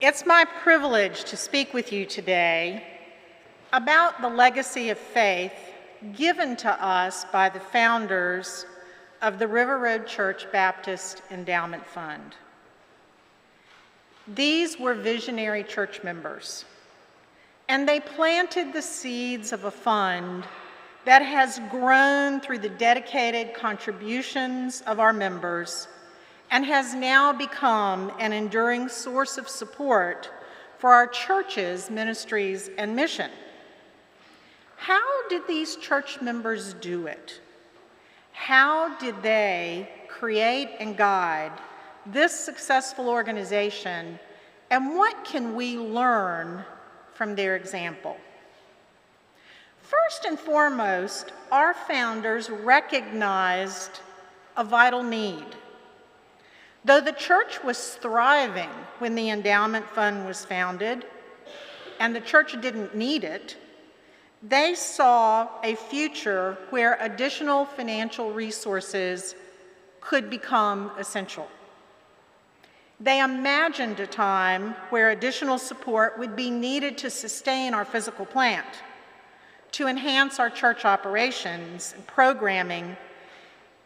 It's my privilege to speak with you today about the legacy of faith given to us by the founders of the River Road Church Baptist Endowment Fund. These were visionary church members, and they planted the seeds of a fund that has grown through the dedicated contributions of our members and has now become an enduring source of support for our church's ministries and mission. How did these church members do it? How did they create and guide this successful organization, and what can we learn from their example? First and foremost, our founders recognized a vital need. Though the church was thriving when the endowment fund was founded, and the church didn't need it, they saw a future where additional financial resources could become essential. They imagined a time where additional support would be needed to sustain our physical plant, to enhance our church operations and programming,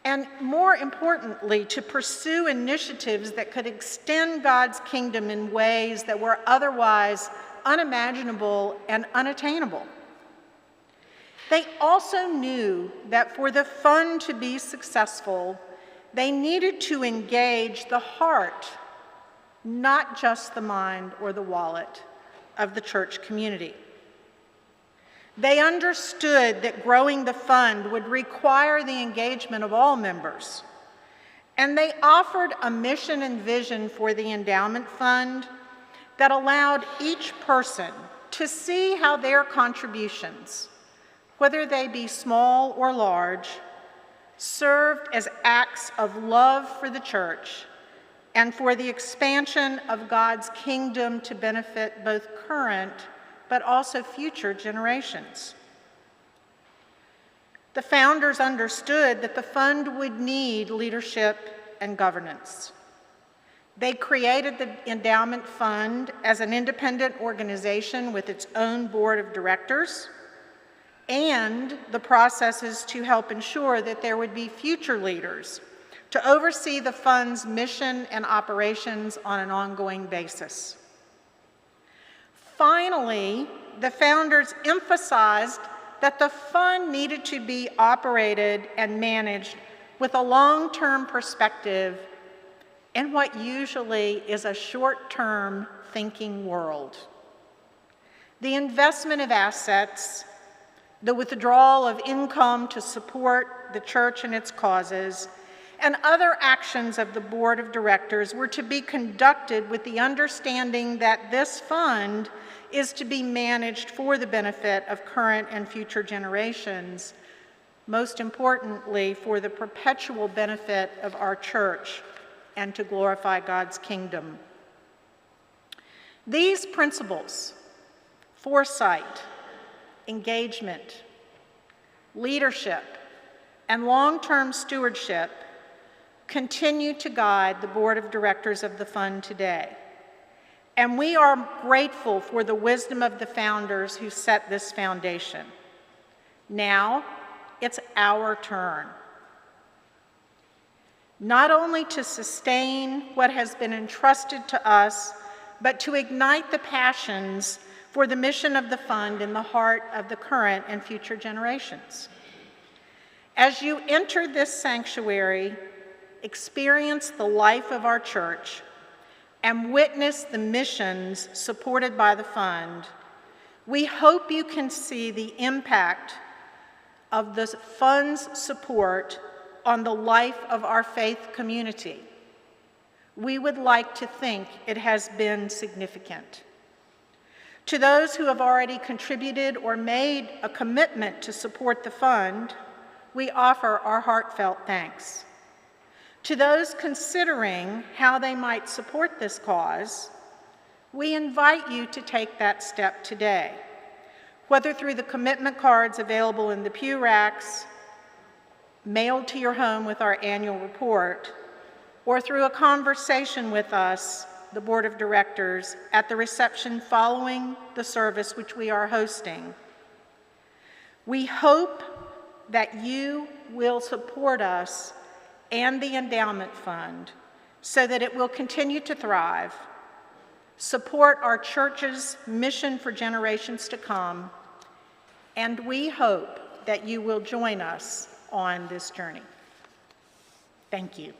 and more importantly, to pursue initiatives that could extend God's kingdom in ways that were otherwise unimaginable and unattainable. They also knew that for the fund to be successful, they needed to engage the heart, not just the mind or the wallet, of the church community. They understood that growing the fund would require the engagement of all members, and they offered a mission and vision for the endowment fund that allowed each person to see how their contributions, whether they be small or large, served as acts of love for the church and for the expansion of God's kingdom to benefit both current but also future generations. The founders understood that the fund would need leadership and governance. They created the endowment fund as an independent organization with its own board of directors and the processes to help ensure that there would be future leaders to oversee the fund's mission and operations on an ongoing basis. Finally, the founders emphasized that the fund needed to be operated and managed with a long-term perspective in what usually is a short-term thinking world. The investment of assets, the withdrawal of income to support the church and its causes, and other actions of the board of directors were to be conducted with the understanding that this fund is to be managed for the benefit of current and future generations, most importantly, for the perpetual benefit of our church and to glorify God's kingdom. These principles, foresight, engagement, leadership, and long-term stewardship, continue to guide the board of directors of the fund today. And we are grateful for the wisdom of the founders who set this foundation. Now, it's our turn. Not only to sustain what has been entrusted to us, but to ignite the passions for the mission of the fund in the heart of the current and future generations. As you enter this sanctuary, experience the life of our church, and witness the missions supported by the fund, we hope you can see the impact of the fund's support on the life of our faith community. We would like to think it has been significant. To those who have already contributed or made a commitment to support the fund, we offer our heartfelt thanks. To those considering how they might support this cause, we invite you to take that step today, whether through the commitment cards available in the pew racks, mailed to your home with our annual report, or through a conversation with us the Board of Directors, at the reception following the service which we are hosting. We hope that you will support us and the Endowment Fund so that it will continue to thrive, support our church's mission for generations to come, and we hope that you will join us on this journey. Thank you.